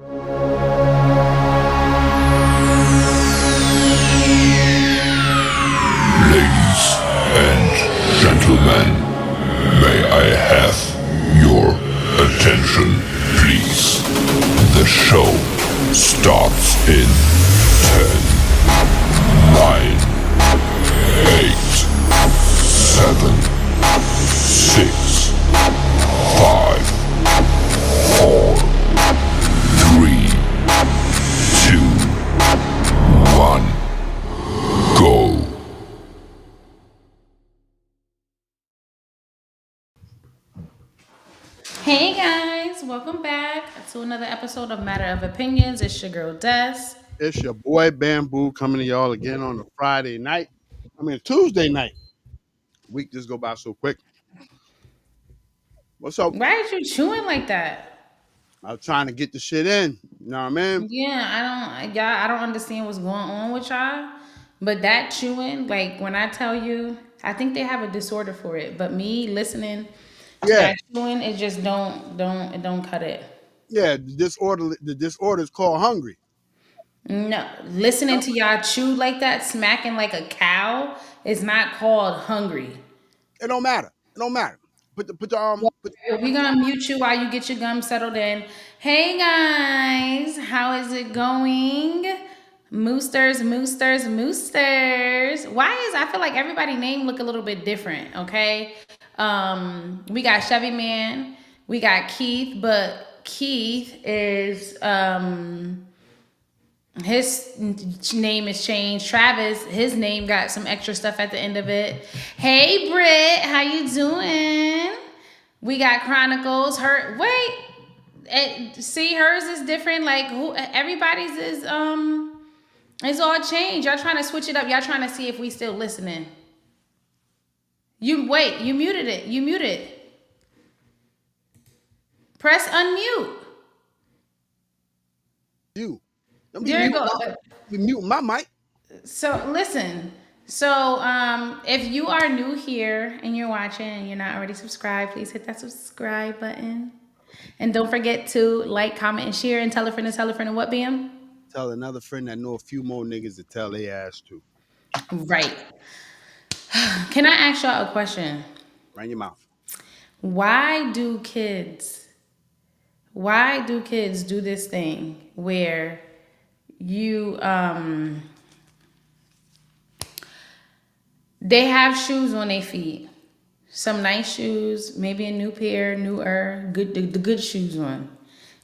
Ladies and gentlemen, may I have your attention, please? The show starts in 10, 9, 8, 7, 6, 5, 4, 3, 2, 1, go. Hey guys, welcome back to another episode of Matter of Opinions. It's your girl Des. It's your boy Bamboo coming to y'all again on a Friday night. Tuesday night. Week just go by so quick. What's up? Why are you chewing like that? I'm trying to get the shit in. You know what I mean? I don't understand what's going on with y'all. But that chewing, like when I tell you, I think they have a disorder for it. But me listening to Yeah, that chewing, it just don't cut it. yeah. The disorder is called hungry. No, listening to y'all chew like that, smacking like a cow, is not called hungry. It don't matter. It don't matter. Put We're gonna mute you while you get your gum settled in. Hey guys, how is it going? Moosters. I feel like everybody name look a little bit different, okay? We got Chevy Man, we got Keith, but Keith is his name is changed. Travis, his name got some extra stuff at the end of it. Hey Britt, how you doing? We got Chronicles. See, hers is different. Like who? Everybody's is it's all changed. Y'all trying to switch it up. Y'all trying to see if we still listening. You wait. You muted it. You muted. Press unmute. you. Don't There you go. be muting my mic. So listen. So if you are new here and you're watching and you're not already subscribed, please hit that subscribe button. And don't forget to like, comment, and share and tell a friend and tell a friend and what, Bam? Tell another friend that know a few more niggas to tell their ass to. Right. Can I ask y'all a question? Run your mouth. Why do kids why do kids do this thing where you they have shoes on their feet? Some nice shoes, maybe a new pair, newer, the good shoes on.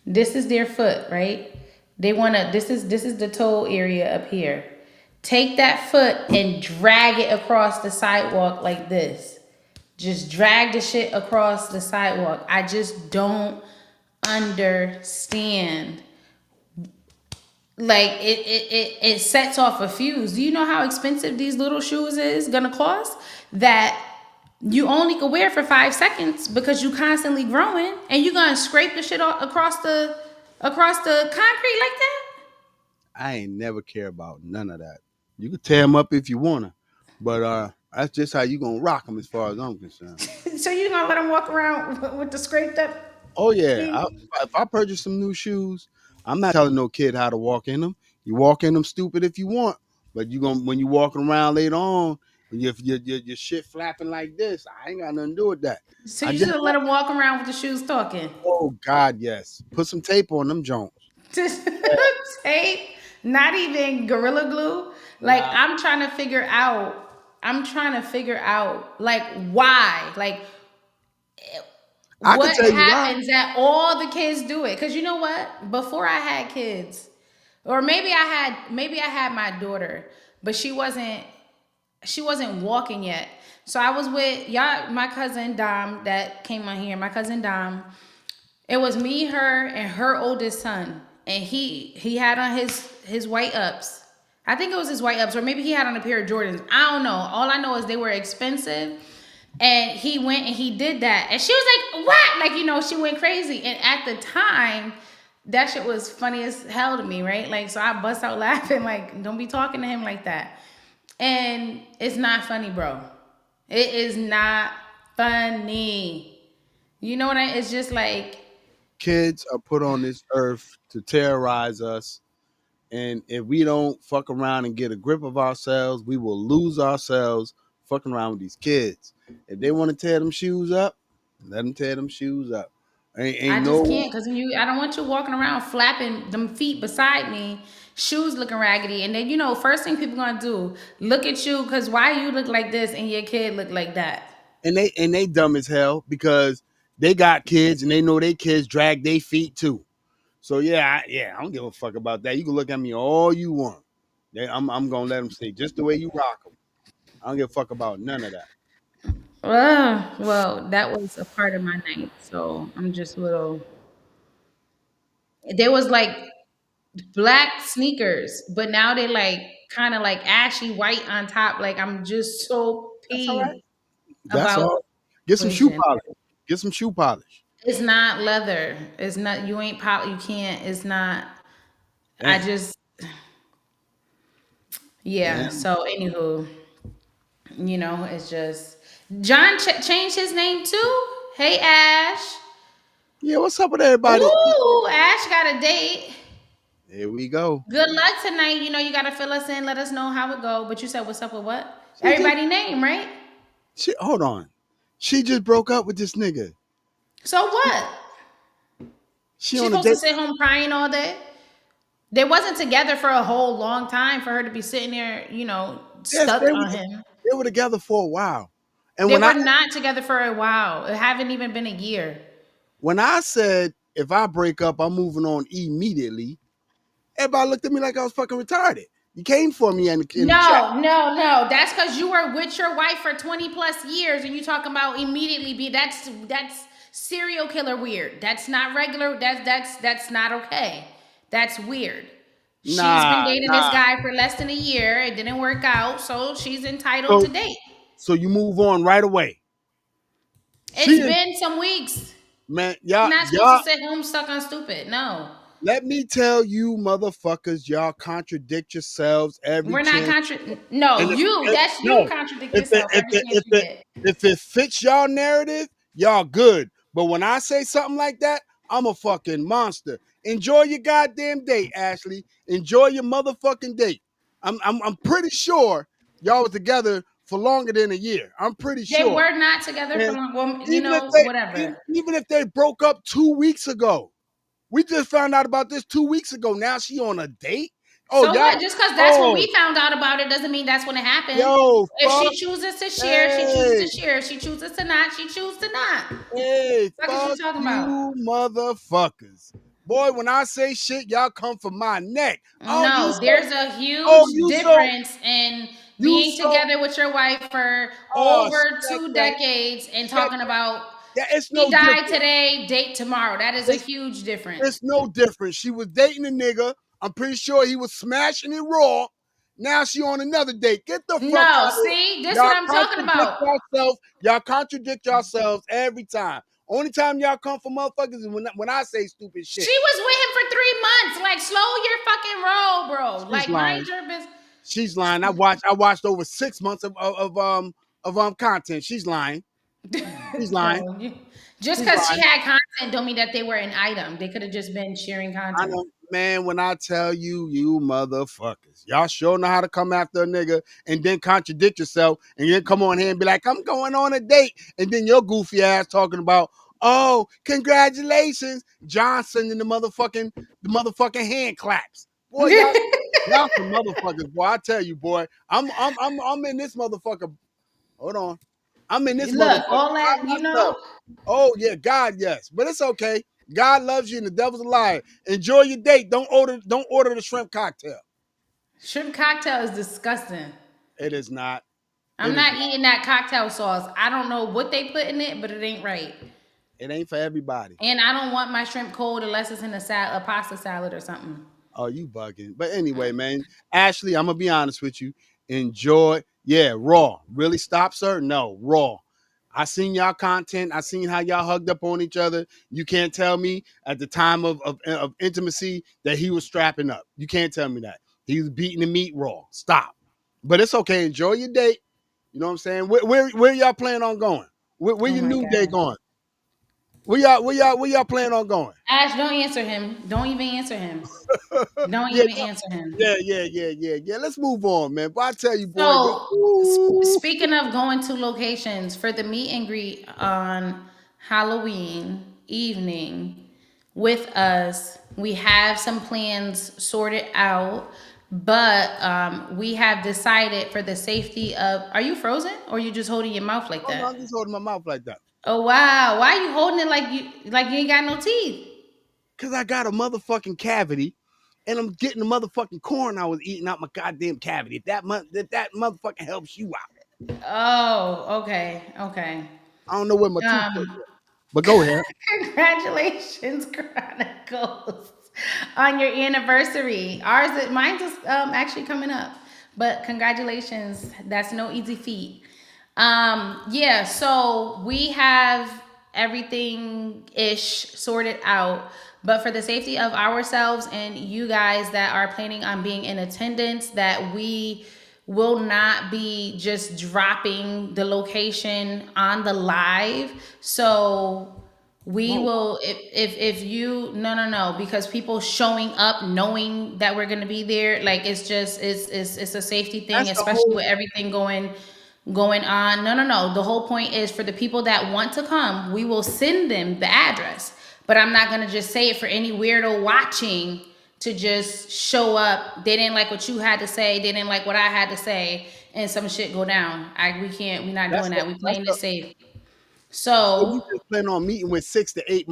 This is their foot, right? They wanna this is the toe area up here. Take that foot and drag it across the sidewalk like this. Just drag the shit across the sidewalk. I just don't understand. Like it sets off a fuse. Do you know how expensive these little shoes is gonna cost? That you only could wear for 5 seconds because you constantly growing and you gonna scrape the shit across the concrete like that? I ain't never care about none of that. You can tear them up if you wanna, but that's just how you gonna rock them as far as I'm concerned. So you gonna let them walk around with the scraped up Oh yeah, feet? if I purchase some new shoes, I'm not telling no kid how to walk in them. You walk in them stupid if you want, but you gonna when you walking around later on, when your shit flapping like this, I ain't got nothing to do with that. So I you just should let them walk around with the shoes talking. oh God yes, put some tape on them Jones. Just tape, not even gorilla glue. Like Nah, I'm trying to figure out like why, like I can what tell you why. happens that all the kids do it. Because you know what? Before I had kids, or maybe I had my daughter, but she wasn't walking yet. So I was with y'all, my cousin Dom that came on here. My cousin Dom. It was me, her, and her oldest son, and he had on his white ups. I think it was his white ups, or maybe he had on a pair of Jordans. I don't know. All I know is they were expensive. And he went and he did that. And she was like, what? Like, she went crazy. And at the time, that shit was funny as hell to me, right? Like, so I bust out laughing, like, don't be talking to him like that. And it's not funny, bro. It is not funny. You know what it's just like, Kids are put on this earth to terrorize us. And if we don't fuck around and get a grip of ourselves, we will lose ourselves fucking around with these kids. If they want to tear them shoes up, let them tear them shoes up. I Ain't just no. can't because I don't want you walking around flapping them feet beside me, shoes looking raggedy, and then first thing people gonna do look at you because why you look like this and your kid look like that. And they dumb as hell because they got kids and they know they kids drag their feet too. So I don't give a fuck about that. You can look at me all you want. I'm gonna let them stay just the way you rock them. I don't give a fuck about none of that. Well, that was a part of my night, so I'm just a little. There was like black sneakers, but now they like kind of like ashy white on top. Like I'm just so That's all right. peeved That's about all. Get some the shoe situation. polish. Get some shoe polish. It's not leather. It's not. You ain't pop. You can't. It's not. I Damn. just. Yeah. Damn. So anywho, it's just John changed his name too. Hey Ash. Yeah, what's up with everybody? Ooh, Ash got a date. Here we go. Good luck tonight. You gotta fill us in. Let us know how it go. But you said what's up with what? She just Everybody name right. hold on. She just broke up with this nigga. So what? She She's on a supposed to date. sit home crying all day. They wasn't together for a whole long time for her to be sitting there, Yes, stuck on him. they were together for a while. And They were not together for a while. It haven't even been a year. when I said if I break up, I'm moving on immediately, everybody looked at me like I was fucking retarded. You came for me in the chat. No. That's because you were with your wife for 20 plus years and you talking about immediately be that's serial killer weird. That's not regular. That's not okay. That's weird. She's been dating this guy for less than a year. It didn't work out, so she's entitled to date. So you move on right away. It's been some weeks. Man, You're not supposed to sit home stuck on stupid. No. Let me tell you, motherfuckers, y'all contradict yourselves every We're not chance. No, And you contradict yourself every chance you get. If it fits y'all narrative, y'all good. But when I say something like that, I'm a fucking monster. Enjoy your goddamn date, Ashley. Enjoy your motherfucking date. I'm pretty sure y'all was together for longer than a year. I'm pretty They sure. were not together for long. Well, whatever. Even if they broke up 2 weeks ago. We just found out about this 2 weeks ago. Now she on a date. Oh, so what? Just because that's what we found out about it doesn't mean that's when it happened. If she chooses to share, she chooses to share. If she chooses to not, she chooses to not. Hey, what are you talking about? Motherfuckers. Boy, when I say shit, y'all come for my neck. No, there's a huge difference in being together with your wife for over 2 decades and talking about he died today, date tomorrow. That is a huge difference. It's no different. She was dating a nigga. I'm pretty sure he was smashing it raw. Now she on another date. Get the fuck out of here. See, this is what I'm talking about. Y'all contradict yourselves every time. Only time y'all come for motherfuckers is when I say stupid shit. She was with him for 3 months. Like, slow your fucking roll, bro. She's like, lying. mind your business. She's lying. I watched over 6 months of content. She's lying. She's lying. Just because she had content don't mean that they were an item. They could have just been sharing content. I know, man, when I tell you, you motherfuckers, y'all sure know how to come after a nigga and then contradict yourself and then come on here and be like, I'm going on a date. And then your goofy ass talking about, oh, congratulations, Johnson and the motherfucking hand claps. Boy, y'all some motherfuckers, boy. I tell you, boy, I'm in this motherfucker. Hold on. I'm in this motherfucker. All that, Oh, yeah, God, yes. But it's okay. God loves you and the devil's a liar. Enjoy your date. Don't order the shrimp cocktail. Shrimp cocktail is disgusting. It is not. I'm not eating that cocktail sauce. I don't know what they put in it, but it ain't right. It ain't for everybody. And I don't want my shrimp cold unless it's in a pasta salad or something. Oh, you bugging. But anyway, man, Ashley, I'm going to be honest with you. Enjoy. Yeah, raw. Really stops her? No, raw. I seen y'all content. I seen how y'all hugged up on each other. You can't tell me at the time of intimacy that he was strapping up. You can't tell me that. He was beating the meat raw. Stop. But it's okay. Enjoy your date. You know what I'm saying? Where y'all plan on going? Where your new date going? Where y'all plan on going? Ash, don't answer him. Don't even answer him. Don't Yeah, even answer him. yeah. Let's move on, man. But I tell you, boy, So, ooh, speaking of going to locations for the meet and greet on Halloween evening with us, we have some plans sorted out, but we have decided for the safety of. Are you frozen, or you just holding your mouth like oh, no, that? I'm just holding my mouth like that. Oh wow! Why are you holding it like you ain't got no teeth? Cause I got a motherfucking cavity, and I'm getting the motherfucking corn I was eating out my goddamn cavity. If that motherfucking helps you out, Oh, okay, okay. I don't know where my toothpick Um, is, but go ahead. Congratulations, Chronicles, on your anniversary. Mine's is actually coming up, but congratulations. That's no easy feat. Yeah, so we have everything ish sorted out, but for the safety of ourselves and you guys that are planning on being in attendance, that we will not be just dropping the location on the live. So we Whoa, will if you no because people showing up knowing that we're gonna be there, like it's just it's a safety thing, that's the especially whole. with everything going on. No. The whole point is for the people that want to come, we will send them the address. But I'm not gonna just say it for any weirdo watching to just show up. They didn't like what you had to say. They didn't like what I had to say, and some shit go down. We can't. We're not That's doing the. that. We That's playing the. it safe. So you So just plan on meeting with 6 to 8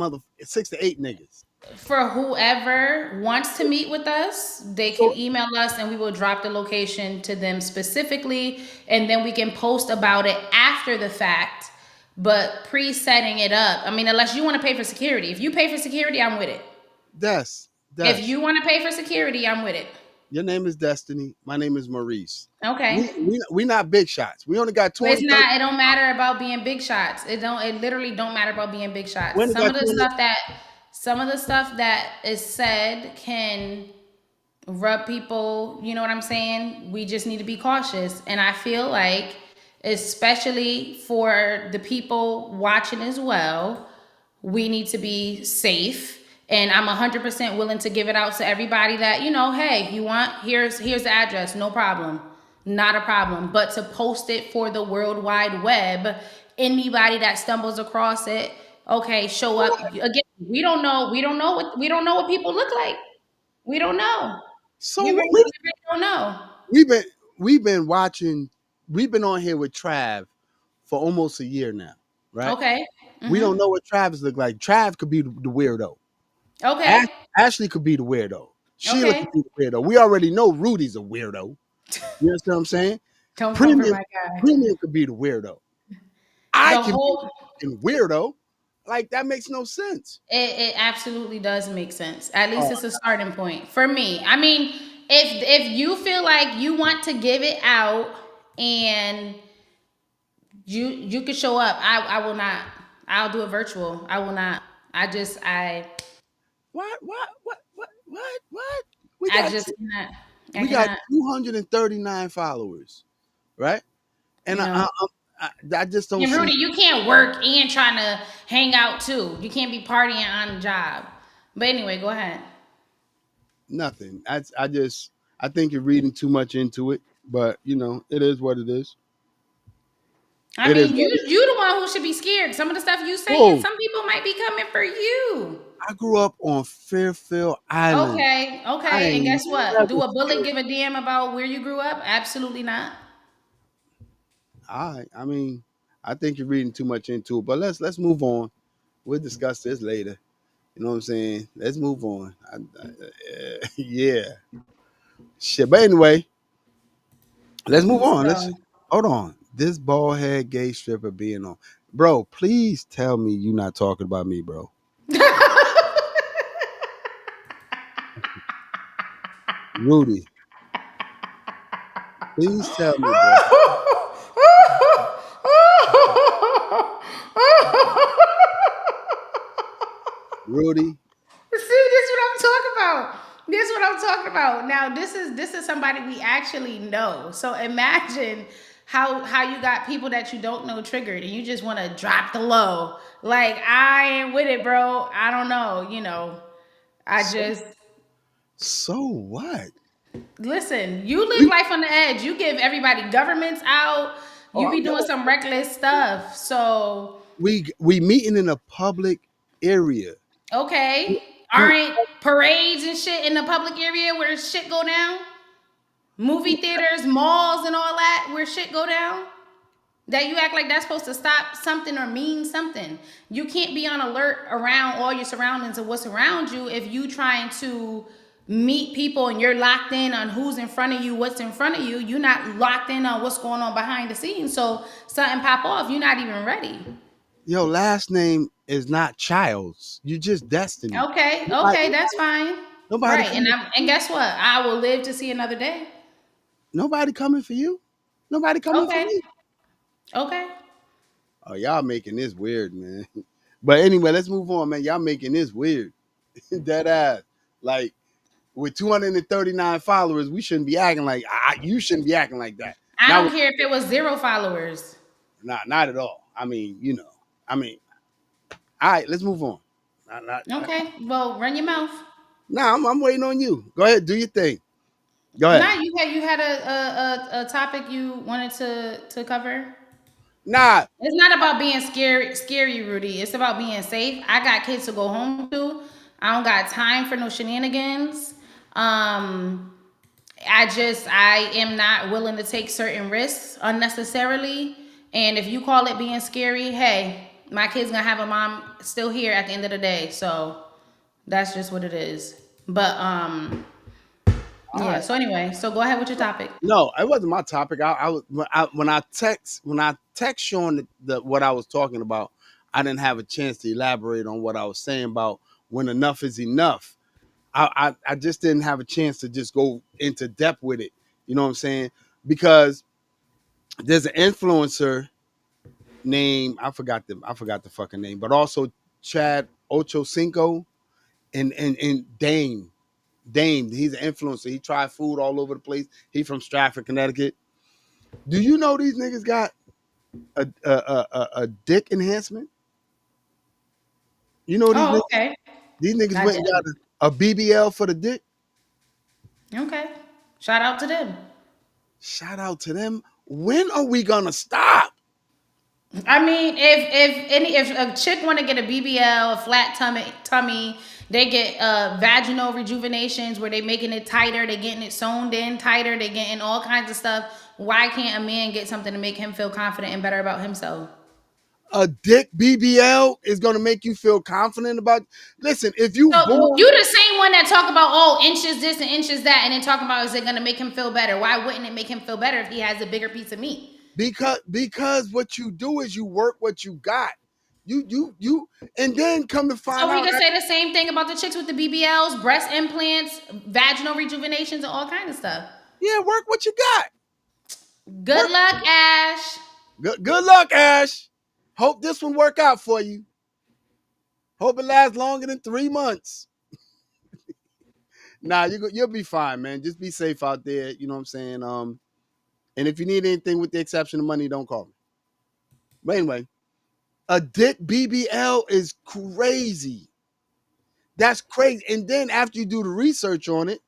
niggas. for whoever wants to meet with us, they can So email us and we will drop the location to them specifically. And then we can post about it after the fact, but pre-setting it up. I mean, unless you want to pay for security. If you pay for security, I'm with it. If Des, you want to pay for security, I'm with it. your name is Destiny. My name is Maurice. Okay. We not big shots. We only got It's 230. not, it don't matter about being big shots. It literally don't matter about being big We shots. only got 200. Some of the stuff that is said can rub people, you know what I'm saying? We just need to be cautious. And I feel like, especially for the people watching as well, we need to be safe. And I'm 100% willing to give it out to everybody that, hey, you want, here's the address, no problem. Not a problem. But to post it for the World Wide Web, anybody that stumbles across it, okay, show up. Again, we don't know what people look like. We don't know. So We what? really, we really don't know. We've been we've been watching. We've been on here with Trav for almost a year now, right? Okay. We don't Mm-hmm. know what Travis look like. Trav could be the weirdo. Okay. Ash, Ashley could be the weirdo. Sheila Okay. could be the weirdo. We already know Rudy's a weirdo. You understand what I'm saying? Don't come for Premium my guy. Premium could be the weirdo. I The can be whole the fucking weirdo. Like that makes no sense. it absolutely does make sense. At least Oh, it's a starting point for me. I mean, if you feel like you want to give it out and you could show up, I will not. I'll do it virtual. I will not. what? We I got just cannot. I we got cannot. 239 followers, right? And You know. I just don't And see Rudy, you can't work and trying to hang out too. You can't be partying on the job. But anyway, go ahead. nothing. I think you're reading too much into it, but it is what it is. I It is mean, what it is. you the one who should be scared. Some of the stuff you saying, Whoa! some people might be coming for you. I grew up on Fairfield Island. Okay, I okay. And ain't guess what? never Do a bullet scared. give a damn about where you grew up? Absolutely not. I mean, I think you're reading too much into it. But let's move on. We'll discuss this later. You know what I'm saying? Let's move on. Yeah, shit. But anyway, let's move on. Let's So hold on. This bald head gay stripper being on, bro. Please tell me you're not talking about me, bro. Rudy, please tell me, bro. Rudy, See, this is what I'm talking about. This is what I'm talking about. Now, this is somebody we actually know. So imagine how you got people that you don't know triggered and you just want to drop the low. Like I ain't with it, bro. I don't know. I So, just so what? listen. You live We life on the edge. You give everybody governments out. oh You be doing no, some reckless stuff. So we meeting in a public area. okay, Do aren't parades and shit in the public area where shit go down? Movie theaters, malls, and all that where shit go down? That you act like that's supposed to stop something or mean something. You can't be on alert around all your surroundings and what's around you if you trying to meet people and you're locked in on who's in front of you, what's in front of you. You're not locked in on what's going on behind the scenes. So something pop off, you're not even ready. Your last name is not Childs. You just Destiny. Okay, Nobody, okay, that's fine. nobody Right. coming. And guess what? I will live to see another day. Nobody coming for you. Nobody coming for Okay. me. Okay. Oh, y'all making this weird, man. But anyway, let's move on, man. Y'all making this weird. Dead ass. Like with 239 followers, we shouldn't be acting like you shouldn't be acting like that. I Now, don't care if it was 0 followers. not at all. I mean, I mean, all right, let's move on. Okay. Well, run your mouth. Nah, I'm waiting on you. Go ahead, do your thing. Go ahead. Nah, you had a topic you wanted to cover. Nah, It's not about being scary, Rudy. It's about being safe. I got kids to go home to. I don't got time for no shenanigans. Um, I am not willing to take certain risks unnecessarily. And if you call it being scary, hey, my kid's gonna have a mom still here at the end of the day. So that's just what it is. But all yeah. right. So anyway, so go ahead with your topic. No, it wasn't my topic. I was when I text Sean the what I was talking about, I didn't have a chance to elaborate on what I was saying about when enough is enough. I just didn't have a chance to just go into depth with it. You know what I'm saying? Because there's an influencer named I forgot the fucking name, but also Chad Ochocinco and Dame. He's an influencer. He tried food all over the place. He from Stratford, Connecticut. Do you know these niggas got a dick enhancement? You know Oh, okay. these niggas I went and got didn't. a BBL for the dick. Okay. Shout out to them. Shout out to them. When are we gonna stop? I mean, if a chick want to get a BBL, a flat tummy, they get vaginal rejuvenations where they making it tighter, they getting it sewn in tighter, they getting all kinds of stuff. Why can't a man get something to make him feel confident and better about himself? A dick BBL is gonna make you feel confident about. Listen, if you So born you the same one that talk about inches this and inches that, and then talk about is it gonna make him feel better? Why wouldn't it make him feel better if he has a bigger piece of meat? because what you do is you work what you got. You and then come to So find we out could that say the same thing about the chicks with the BBLs, breast implants, vaginal rejuvenations, and all kind of stuff. yeah, work what you got. Good Work. luck, Ash. Good luck, Ash. Hope this one work out for you. Hope it lasts longer than 3 months. Nah, you'll be fine, man. Just be safe out there. You know what I'm saying? And if you need anything with the exception of money, don't call me. But anyway, a dick BBL is crazy. That's crazy. And then after you do the research on it,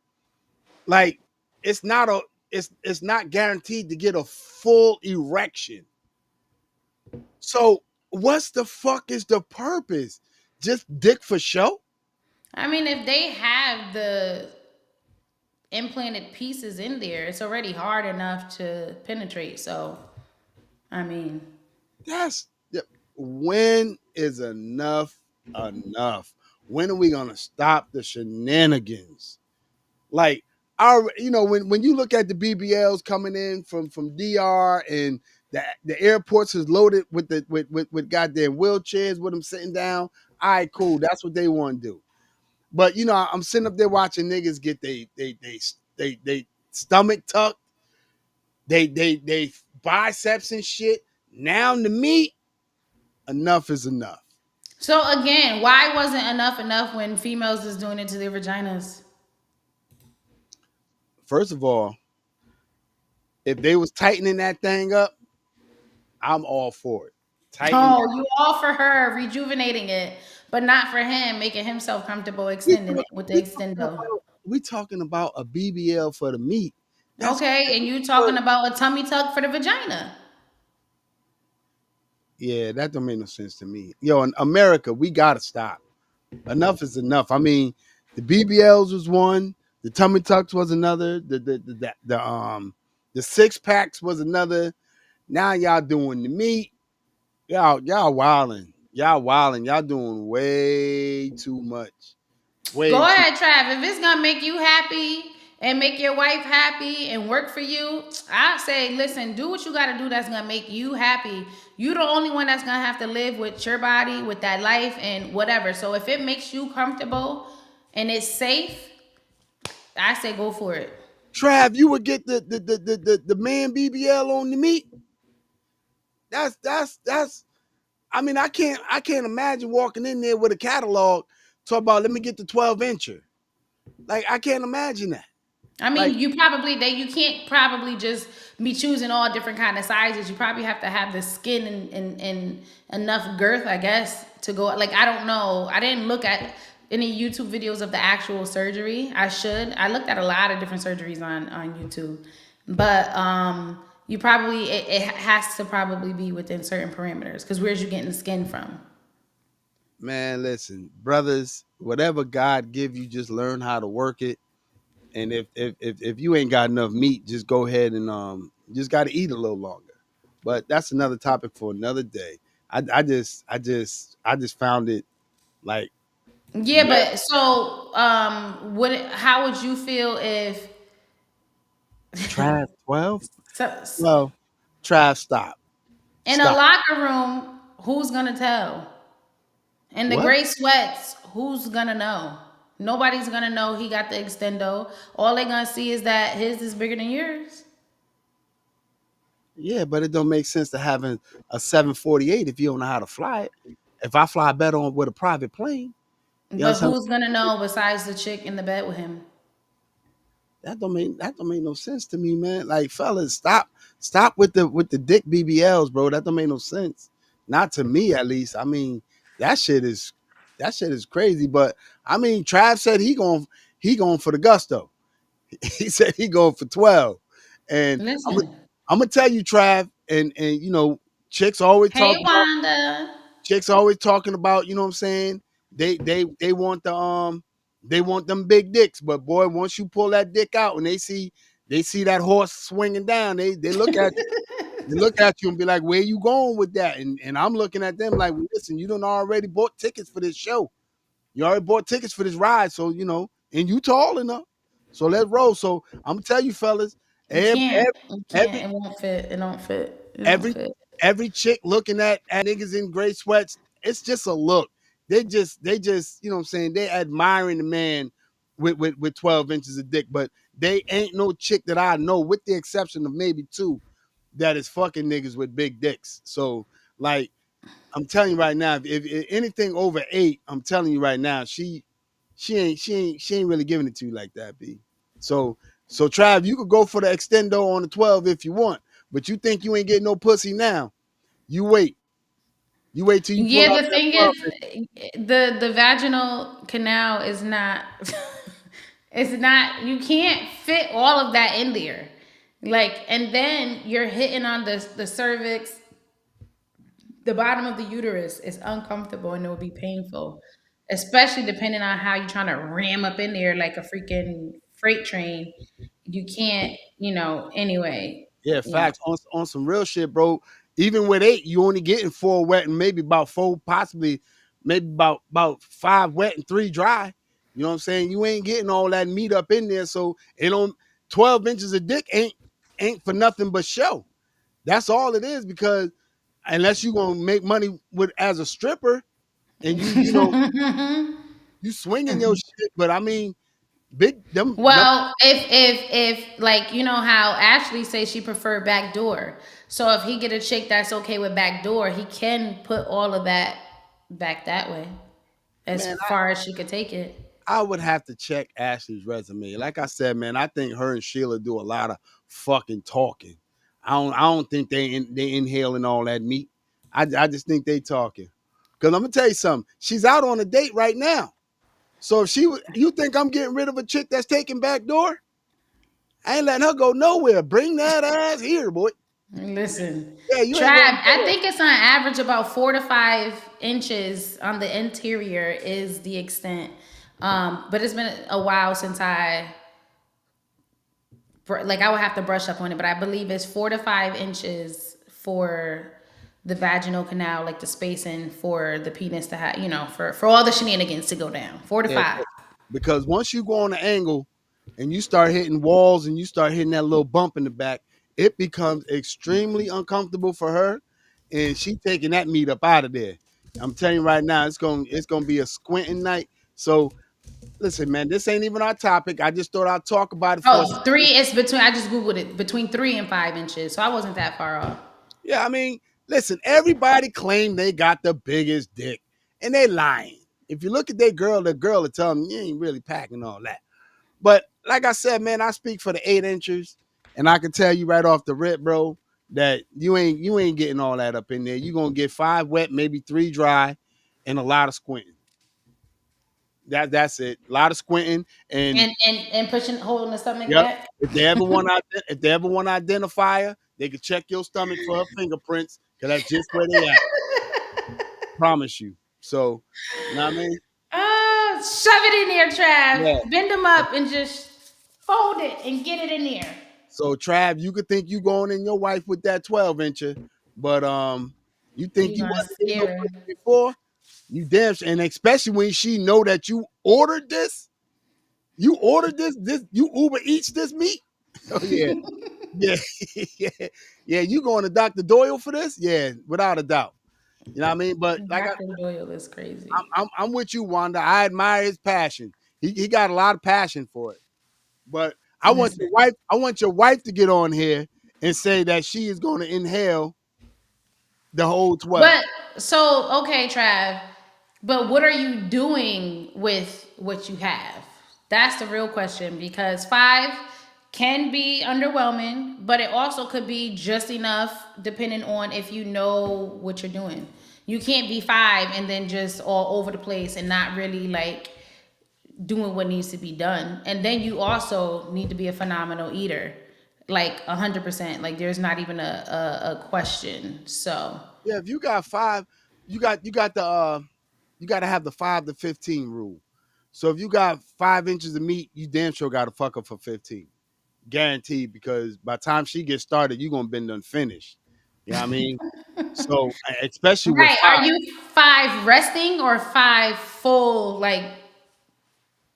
like it's not a it's not guaranteed to get a full erection. So what's the fuck is the purpose? Just dick for show? I mean, if they have the implanted pieces in there, it's already hard enough to penetrate. So, I mean, That's when is enough? When are we gonna stop the shenanigans? Like our, when you look at the BBLs coming in from DR and the airports is loaded with with goddamn wheelchairs with them sitting down. All right, cool. That's what they want to do. But I'm sitting up there watching niggas get they stomach tucked, they biceps and shit. Now to me, enough is enough. so again, why wasn't enough when females is doing it to their vaginas? First of all, if they was tightening that thing up, I'm all for it. Tighten. Oh, you all for her rejuvenating it, but not for him making himself comfortable We extending talk, it with the we talking extendo. about we talking about a BBL for the meat. That's Okay, and you what. talking about a tummy tuck for the vagina. Yeah, that don't make no sense to me. Yo, in America, we gotta stop. Enough is enough. I mean, the BBLs was one, the tummy tucks was another, the six packs was another. Now y'all doing the meat. Y'all wilding. Y'all wilding. Y'all doing way too much. Go Way too. ahead, Trav. If it's gonna make you happy and make your wife happy and work for you, I say, listen, do what you gotta do that's gonna make you happy. You the only one that's gonna have to live with your body, with that life and whatever. So if it makes you comfortable and it's safe, I say go for it. Trav, you would get the man BBL on the meat. That's I mean, I can't imagine walking in there with a catalog talk about let me get the 12 incher. Like I can't imagine that. I Like, mean, you can't probably just be choosing all different kind of sizes. You probably have to have the skin and enough girth, I guess, to go. Like I don't know. I didn't look at any YouTube videos of the actual surgery. I should. I looked at a lot of different surgeries on YouTube, but you probably it has to probably be within certain parameters. Because where's you getting the skin from? man, listen, brothers, whatever God give you, just learn how to work it. And if you ain't got enough meat, just go ahead and just got to eat a little longer. But that's another topic for another day. I just found it like Yeah, man, but so how would you feel if Trav 12. so, Well, Trav, stop, in a stop. locker room, who's gonna tell? In the What? gray sweats, who's gonna know? Nobody's gonna know he got the extendo. All they gonna see is that his is bigger than yours. Yeah, but it don't make sense to having a 748 if you don't know how to fly it. If I fly better on with a private plane, you But understand? who's gonna know besides the chick in the bed with him? That don't make no sense to me, man. Like fellas, stop with the dick BBLs, bro. That don't make no sense. Not to me, at least. I mean, that shit is that shit is crazy. But I mean, Trav said he going for the gusto. He said he going for 12. And Listen. I'm gonna tell you, Trav, and chicks always Hey talk about Wanda. chicks always talking about, you know what I'm saying? They want they want them big dicks, but boy, once you pull that dick out and they see that horse swinging down, they look at you and be like, "Where you going with that?" And I'm looking at them like, well, "Listen, you done already bought tickets for this show. You already bought tickets for this ride, so and you tall enough. So let's roll." So I'm gonna tell you, fellas, You every can't. You every can't. It won't fit. It don't fit. It don't every fit. every chick looking at niggas in gray sweats, it's just a look. They just, you know what I'm saying, they admiring the man with 12 inches of dick, but they ain't no chick that I know, with the exception of maybe two, that is fucking niggas with big dicks. So like I'm telling you right now, if anything over 8, I'm telling you right now, she ain't really giving it to you like that, B. So Trav, you could go for the extendo on the 12 if you want, but you think you ain't getting no pussy now. You wait. You wait till you pull Yeah, out the that thing 12. is, the vaginal canal is not. It's not. You can't fit all of that in there. Like, and then you're hitting on the cervix, the bottom of the uterus is uncomfortable and it will be painful, especially depending on how you're trying to ram up in there like a freaking freight train. You can't, anyway, Yeah, you know. facts on some real shit, bro. Even with 8, you only getting 4 wet and maybe about 4, possibly maybe about 5 wet and 3 dry. You know what I'm saying? You ain't getting all that meat up in there, so it don't 12 inches of dick ain't for nothing but show. That's all it is, because unless you gonna make money with as a stripper and you swinging your shit, but I mean, big them Well, if like how Ashley says she preferred back door. So if he get a chick that's okay with back door, he can put all of that back that way, as man, far as she could take it. I would have to check Ashley's resume. Like I said, man, I think her and Sheila do a lot of fucking talking. I don't think they inhaling all that meat. I just think they talking. Cause I'm gonna tell you something. She's out on a date right now. So if you think I'm getting rid of a chick that's taking back door? I ain't letting her go nowhere. Bring that ass here, boy. Listen, Yeah, you ain't going Trav, I nowhere. think it's on average about 4 to 5 inches on the interior is the extent. But it's been a while since I would have to brush up on it, but I believe it's 4 to 5 inches for the vaginal canal, like the spacing for the penis to have, for all the shenanigans to go down. Four to Yeah, five. because once you go on the angle and you start hitting walls and you start hitting that little bump in the back, it becomes extremely uncomfortable for her, and she taking that meat up out of there. I'm telling you right now, it's gonna be a squinting night. So listen, man, this ain't even our topic. I just thought I'd talk about it for a Oh, second. three is between, I just Googled it, between 3 and 5 inches. So I wasn't that far off. Yeah, I mean, listen, everybody claim they got the biggest dick, and they lying. If you look at their girl, the girl will tell them you ain't really packing all that. But like I said, man, I speak for the 8 inchers, and I can tell you right off the rip, bro, that you ain't getting all that up in there. You're gonna get 5 wet, maybe 3 dry, and a lot of squinting. That's it. A lot of squinting, and And pushing, holding the stomach yep. back. If they ever want to identify her, they can check your stomach for her fingerprints, because that's just where they at. Promise you. So, you know what I mean? Shove it in there, Yeah. Trav. Bend them up and just fold it and get it in there. So Trav, you could think you going in your wife with that 12 incher, but you think You you gonna wasn't getting no scare her. pussy before? You damn sure, and especially when she know that you ordered this, this you Uber Eats this meat. Oh yeah, yeah, yeah, yeah. You going to Dr. Doyle for this? Yeah, without a doubt. You know what I mean? But like Dr. Doyle is crazy. I'm with you, Wanda. I admire his passion. He got a lot of passion for it. But Listen. I want your wife to get on here and say that she is going to inhale the whole 12. But so okay, Trav. But what are you doing with what you have? That's the real question because 5 can be underwhelming, but it also could be just enough depending on if you know what you're doing. You can't be 5 and then just all over the place and not really like doing what needs to be done. And then you also need to be a phenomenal eater, like 100%. Like there's not even a question. So Yeah, if you got 5, you got to have the 5 to 15 rule. So if you got 5 inches of meat, you damn sure got to fuck her for 15. Guaranteed, because by the time she gets started, you're going to been done finished. You know what I mean? So, especially with right, 5. are you 5 resting or 5 full like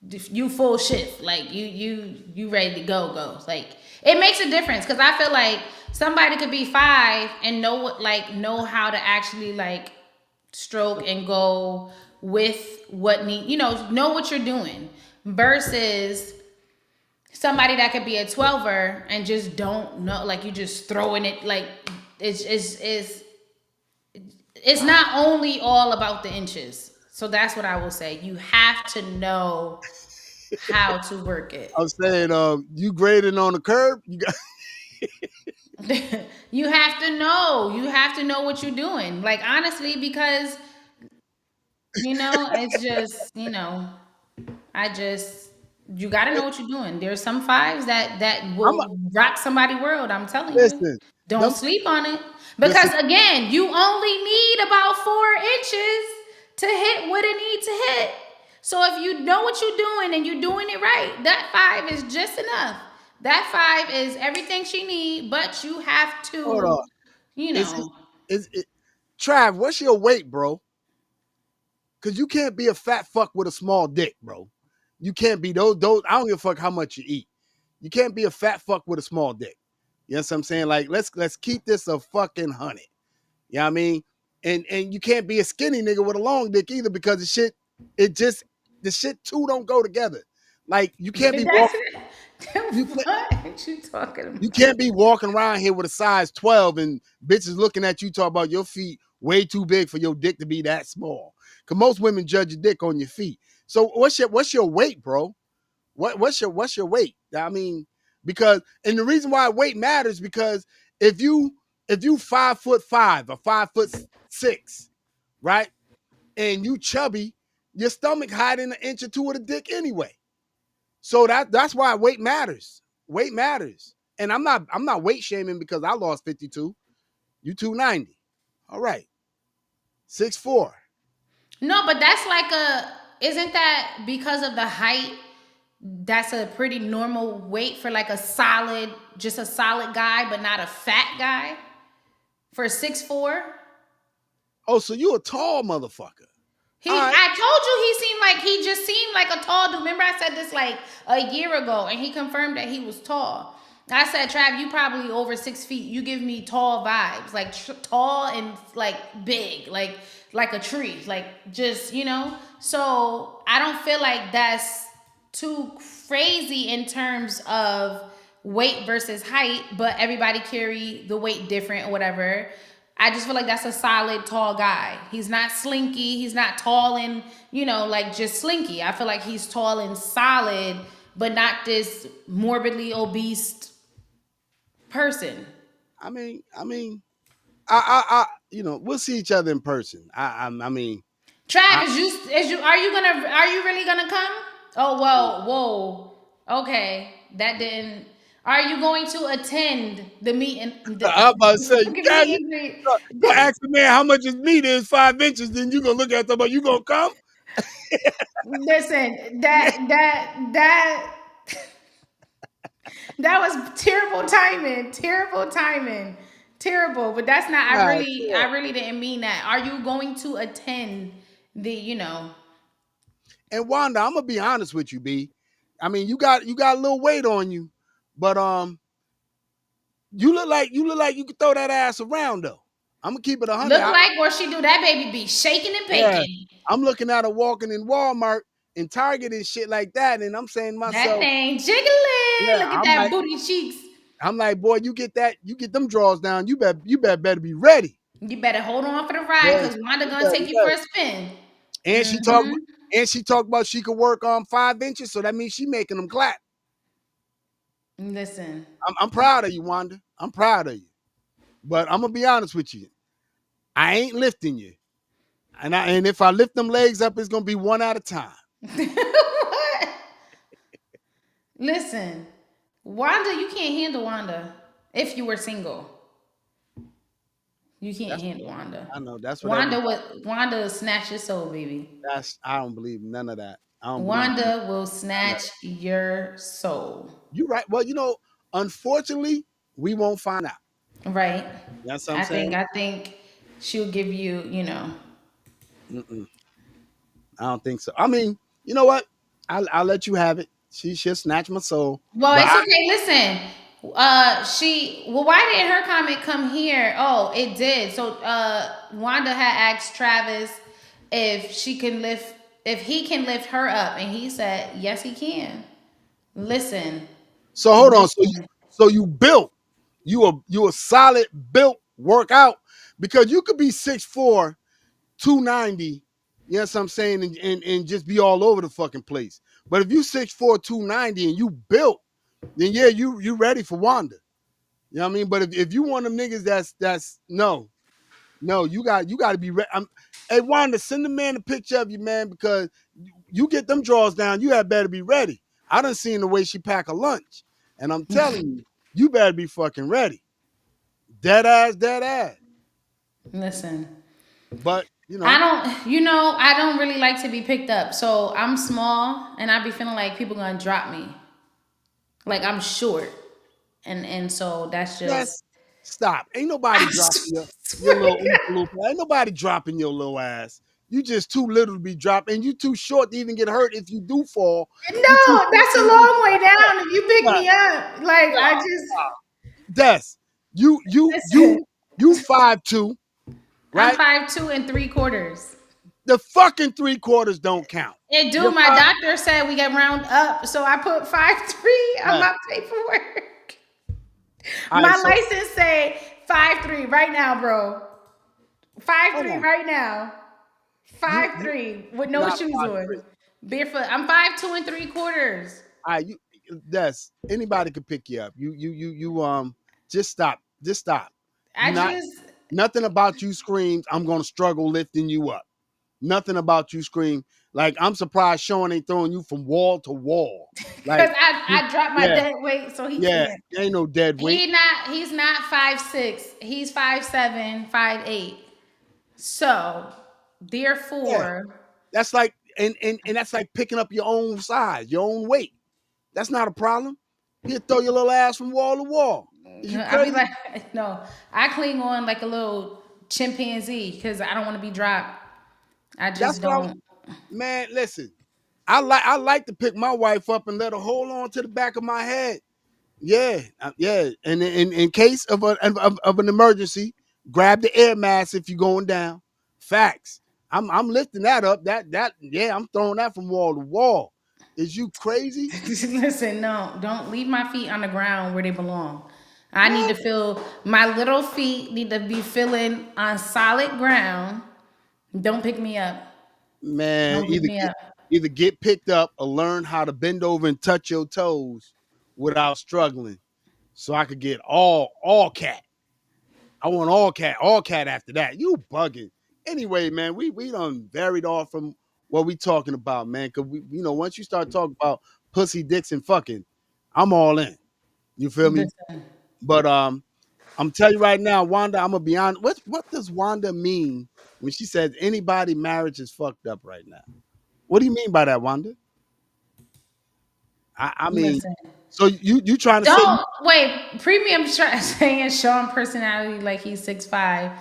you full shift like you ready to go like it makes a difference because I feel like somebody could be 5 and know how to actually like stroke and go with what need know what you're doing versus somebody that could be a 12er and just don't know like you just throwing it like it's not only all about the inches. So that's what I will say. You have to know how to work it. I'm saying, you grading on the curb, you got You have to know. You have to know what you're doing. Like honestly, because it's just, I just you got to know what you're doing. There's some 5s that I'm will rock somebody world. I'm telling you. listen. Don't Them, sleep on it listen, because again, you only need about 4 inches to hit what it needs to hit. So if you know what you're doing and you're doing it right, that 5 is just enough. That 5 is everything she need, but you have hold on. to, you Is it know. is it Trav, what's your weight, bro? Because you can't be a fat fuck with a small dick, bro. You can't be those. I don't give a fuck how much you eat. You can't be a fat fuck with a small dick. You know what I'm saying? Like, let's keep this a fucking 100. You know what I mean? And you can't be a skinny nigga with a long dick either, because the shit two don't go together. Like, you can't be That's walking. You can't, what you talking you about. can't be walking around here with a size 12 and bitches looking at you talking about your feet way too big for your dick to be that small. Because most women judge your dick on your feet. So what's your weight, bro? What's your weight? I mean, because and the reason why weight matters because if you 5'5" or 5'6", right, and you chubby, your stomach hiding an inch or two of the dick anyway. So that's why weight matters. Weight matters. And I'm not weight shaming because I lost 52. You 290. All right. 6'4". No, but that's like isn't that because of the height? That's a pretty normal weight for like just a solid guy, but not a fat guy for 6'4". Oh, so you a tall motherfucker. I told you he just seemed like a tall dude. Remember I said this like a year ago and he confirmed that he was tall. I said, Trav, you probably over 6 feet. You give me tall vibes, like tall and like big, like a tree, like just, So I don't feel like that's too crazy in terms of weight versus height, but everybody carry the weight different or whatever. I just feel like that's a solid tall guy. He's not slinky. He's not tall and, like just slinky. I feel like he's tall and solid, but not this morbidly obese person. I mean, we'll see each other in person. I mean, Trav, are you really gonna come? Oh, whoa. Okay. That didn't. Are you going to attend the meeting? I'm about to say, you ask the man how much his meat is, 5 inches, then you gonna look at somebody, you gonna come? Listen, that was terrible timing. Terrible. But that's not. I really didn't mean that. Are you going to attend the? And Wanda, I'm gonna be honest with you, B. I mean, you got a little weight on you, but you look like you could throw that ass around though. I'm gonna keep it 100. Look like what she do. That baby be shaking and baking. Yeah, I'm looking at her walking in Walmart and Target and shit like that, and I'm saying to myself, that thing jiggling. Yeah, look at that booty cheeks. I'm like, boy, you get them drawers down. You better be ready. You better hold on for the ride because Wanda gonna take you for a spin. And she talked about she could work on 5 inches, so that means she making them clap. Listen, I'm proud of you, Wanda. I'm proud of you. But I'm gonna be honest with you. I ain't lifting you. And if I lift them legs up, it's gonna be one at a time. What? Listen, Wanda, you can't handle Wanda if you were single. You can't handle Wanda. I know that's what Wanda will snatch your soul, baby. I don't believe none of that. Wanda will snatch your soul. You're right. Well, unfortunately, we won't find out. Right. That's what I'm saying. I think she'll give you, Mm-mm. I don't think so. I mean, you know what? I'll let you have it. She'll snatch my soul. Well, it's okay. Listen. Why didn't her comment come here? Oh, it did. So Wanda had asked Travis if he can lift her up, and he said yes, he can. Listen. So hold on. So you built. You a solid built workout because you could be 6'4", 290. You know what I'm saying, and just be all over the fucking place. But if you 6'4", 290 and you built, then yeah, you ready for Wanda. You know what I mean? But if you want them niggas that's no, you got to be ready. Hey Wanda, send the man a picture of you, man, because you get them drawers down, you had better be ready. I done seen the way she pack a lunch, and I'm telling you, you better be fucking ready. Dead ass. Listen, but I don't really like to be picked up, so I'm small, and I be feeling like people gonna drop me. Like I'm short, and so that's just stop. Ain't nobody dropping your little oompa. Ain't nobody dropping your little ass. You just too little to be dropped, and you too short to even get hurt if you do fall. No, that's a long way down. If you pick me up, like I just. Des, you 5'2", right? I'm 5'2"3/4. The fucking 3/4 don't count. And dude, my doctor said we get round up, so I put 5'3" on my paperwork. My license say 5'3" right now, bro. 5'3" right now. You 5'3" with no not shoes 5'3". on, barefoot. I'm 5'2" and 3/4. All right, that's anybody could pick you up. Just stop. Just stop. I You not just nothing about you screams, I'm gonna struggle lifting you up. Nothing about you scream. Like, I'm surprised Sean ain't throwing you from wall to wall. because Like, I dropped my yeah, dead weight so he yeah. can't. Ain't no dead weight. He's not 5'6". He's 5'7", 5'8". So Yeah. therefore, That's like and that's like picking up your own size, your own weight. That's not a problem. He'll throw your little ass from wall to wall. Is you I be crazy? like, no, I cling on like a little chimpanzee because I don't want to be dropped. I That's just what I was, don't. man. Listen, I like to pick my wife up and let her hold on to the back of my head. Yeah, yeah. And in case of an emergency, grab the air mask if you're going down. Facts. I'm lifting that up. That yeah, I'm throwing that from wall to wall. Is you crazy? Listen, no, don't leave my feet on the ground where they belong. I need to What? feel my little feet need to be feeling on solid ground. Don't pick me up. Man, Don't pick me up. either get picked up or learn how to bend over and touch your toes without struggling. So I could get all cat. I want all cat after that. You bugging. Anyway, man, we done varied off from what we talking about, man. Cause once you start talking about pussy, dicks, and fucking, I'm all in. You feel me? Listen, But I'm telling you right now, Wanda, I'm gonna be honest. What does Wanda mean when she says anybody marriage is fucked up right now? What do you mean by that, Wanda? I mean, listen. so you trying to say Don't wait. Premium saying Sean personality like he's 6'5".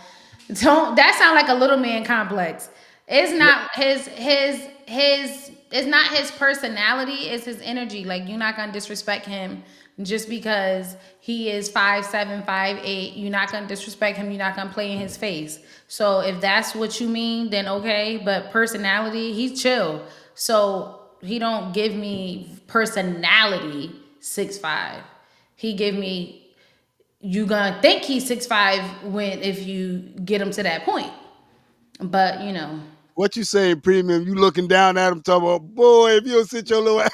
Don't that sound like a little man complex? It's not his. It's not his personality. It's his energy. Like you're not gonna disrespect him just because he is 5'7", 5'8". You're not gonna disrespect him. You're not gonna play in his face. So if that's what you mean, then okay. But personality, he's chill. So he don't give me personality 6'5". He give me you gonna think he's 6'5" when if you get him to that point. But what you saying, premium? You looking down at him, talking about, boy, if you don't sit your little ass.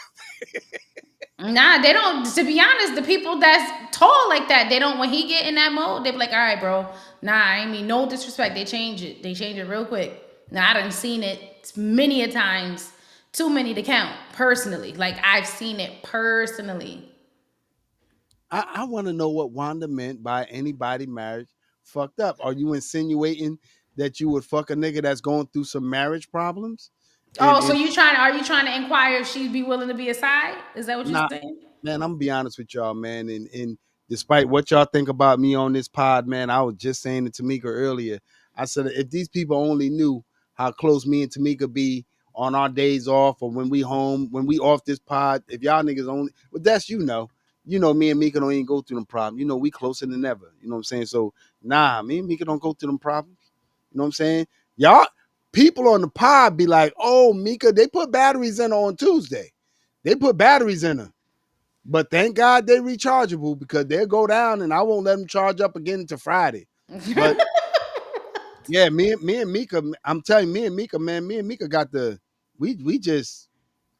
nah, they don't. To be honest, the people that's tall like that, they don't. When he get in that mode, they be like, "All right, bro. Nah, I mean no disrespect. They change it. They change it real quick. Now I done seen it many a times, too many to count. Personally, like I've seen it personally. I want to know what Wanda meant by anybody marriage fucked up. Are you insinuating that you would fuck a nigga that's going through some marriage problems? Oh, And so and you trying? Are you trying to inquire if she'd be willing to be a side? Is that what you're not, saying? man, I'm gonna be honest with y'all, man. And despite what y'all think about me on this pod, man, I was just saying to Tamika earlier. I said if these people only knew how close me and Tamika be on our days off or when we home, when we off this pod, if y'all niggas only, well, that's me and Mika don't even go through them problems. We closer than ever. You know what I'm saying? So nah, me and Mika don't go through them problems. You know what I'm saying? Y'all people on the pod be like, oh, Mika, they put batteries in her on Tuesday. They put batteries in her. But thank God they rechargeable because they'll go down and I won't let them charge up again until Friday. But yeah, me and Mika, I'm telling you, me and Mika, man, me and Mika got we just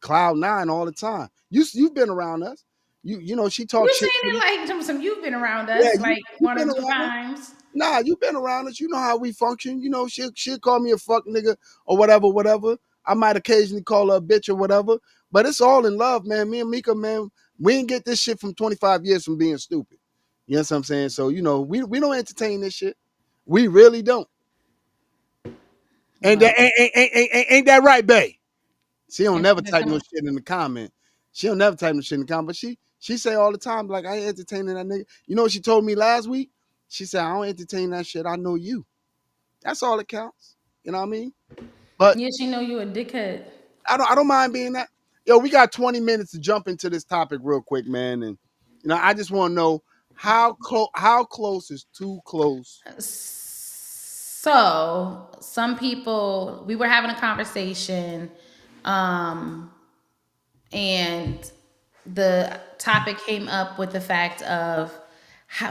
cloud nine all the time. You've been around us. She You talks shit saying to me. it like you've been around Yeah, us like you've one or been two around us. times. Nah, you've been around us. You know how we function. She'll call me a fuck nigga or whatever. I might occasionally call her a bitch or whatever. But it's all in love, man. Me and Mika, man, we ain't get this shit from 25 years from being stupid. You know what I'm saying? So, we don't entertain this shit. We really don't. And Well, that, ain't that right, babe? She don't and never she just type no come. shit in the comment. She don't never type no shit in the comment. But she say all the time, like, I ain't entertaining that nigga. You know what she told me last week? She said, I don't entertain that shit. I know you. That's all that counts. You know what I mean? But Yeah, she know you a dickhead. I don't mind being that. Yo, we got 20 minutes to jump into this topic real quick, man. And I just want to know how close is too close. So some people, we were having a conversation, um, and the topic came up with the fact of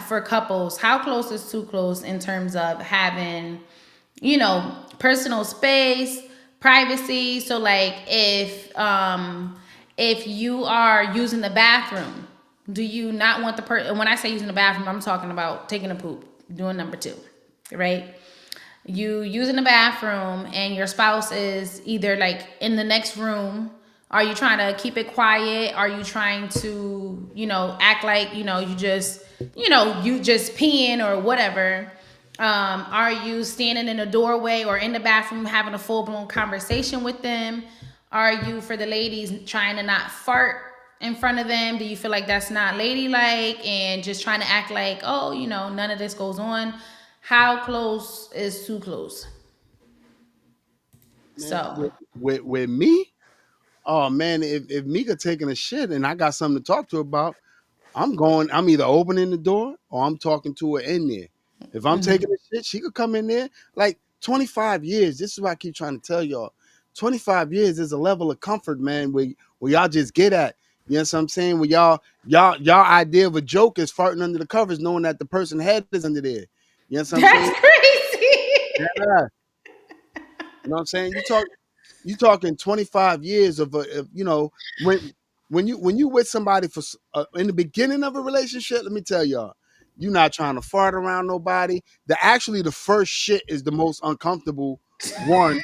for couples, how close is too close in terms of having, personal space, privacy. So like if you are using the bathroom, do you not want the person? When I say using the bathroom, I'm talking about taking a poop, doing number two, right? You using the bathroom and your spouse is either like in the next room. Are you trying to keep it quiet? Are you trying to, act like, you just peeing or whatever? Are you standing in a doorway or in the bathroom having a full blown conversation with them? Are you, for the ladies, trying to not fart in front of them? Do you feel like that's not ladylike and just trying to act like, oh, none of this goes on? How close is too close? Man, So, with me, oh man, if Mika taking a shit and I got something to talk to her about, I'm either opening the door or I'm talking to her in there. If I'm taking a shit, she could come in there. Like 25 years. This is what I keep trying to tell y'all. 25 years is a level of comfort, man, where y'all just get at. You know what I'm saying? Where y'all idea of a joke is farting under the covers, knowing that the person's head is under there. You know what I'm saying? that's crazy. Yeah. You know what I'm saying? You talking 25 years of when you with somebody in the beginning of a relationship, let me tell y'all, you're not trying to fart around nobody. The first shit is the most uncomfortable one.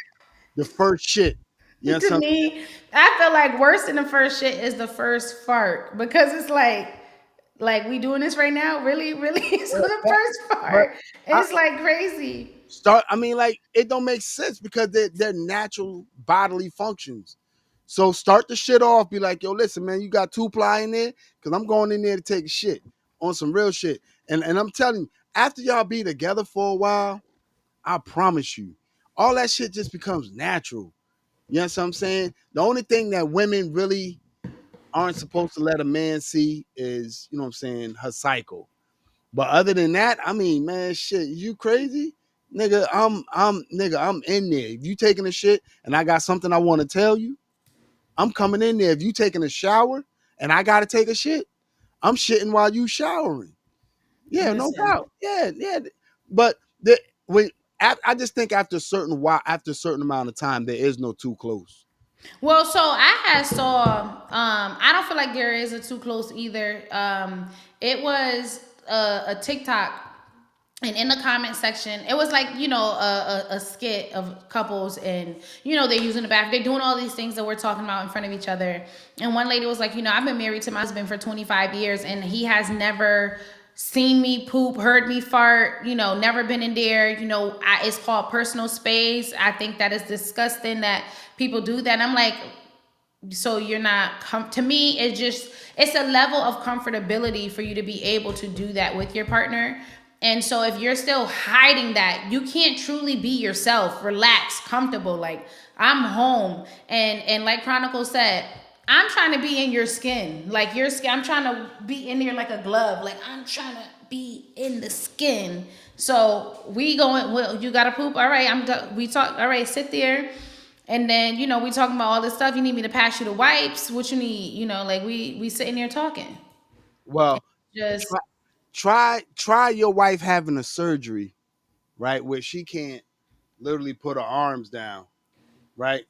The first shit. You know what To I'm saying? me, I feel like worse than the first shit is the first fart because it's like we doing this right now, really, really. So the But, first but fart, I it's like crazy. I mean, like, it don't make sense because they're natural bodily functions. So start the shit off. Be like, yo, listen, man, you got two ply in there? Because I'm going in there to take a shit on some real shit. And I'm telling you, after y'all be together for a while, I promise you, all that shit just becomes natural. You know what I'm saying? The only thing that women really aren't supposed to let a man see is, you know what I'm saying, her cycle. But other than that, I mean, man, shit, you crazy? I'm in there. If you taking a shit and I got something I want to tell you, I'm coming in there. If you taking a shower and I gotta take a shit, I'm shitting while you showering. Yeah, no Listen. doubt. Yeah, yeah. But when I just think after a certain amount of time, there is no too close. Well, so I had saw. I don't feel like there is a too close either. It was a TikTok, and in the comment section, it was like a skit of couples, and they're using the bathroom, they're doing all these things that we're talking about in front of each other. And one lady was like, I've been married to my husband for 25 years, and he has never seen me poop, heard me fart, never been in there. It's called personal space. I think that is disgusting that people do that. And I'm like, so you're not to me, it's a level of comfortability for you to be able to do that with your partner. And so if you're still hiding that, you can't truly be yourself, relax, comfortable. Like, I'm home, and like Chronicle said, I'm trying to be in your skin, like your skin. I'm trying to be in there like a glove. Like, I'm trying to be in the skin. So we going, well, you gotta poop, all right, I'm done. We talk, all right, sit there. And then, we talking about all this stuff. You need me to pass you the wipes? What you need? Like, we sitting there talking. Well, Just try try your wife having a surgery, right? Where she can't literally put her arms down, right?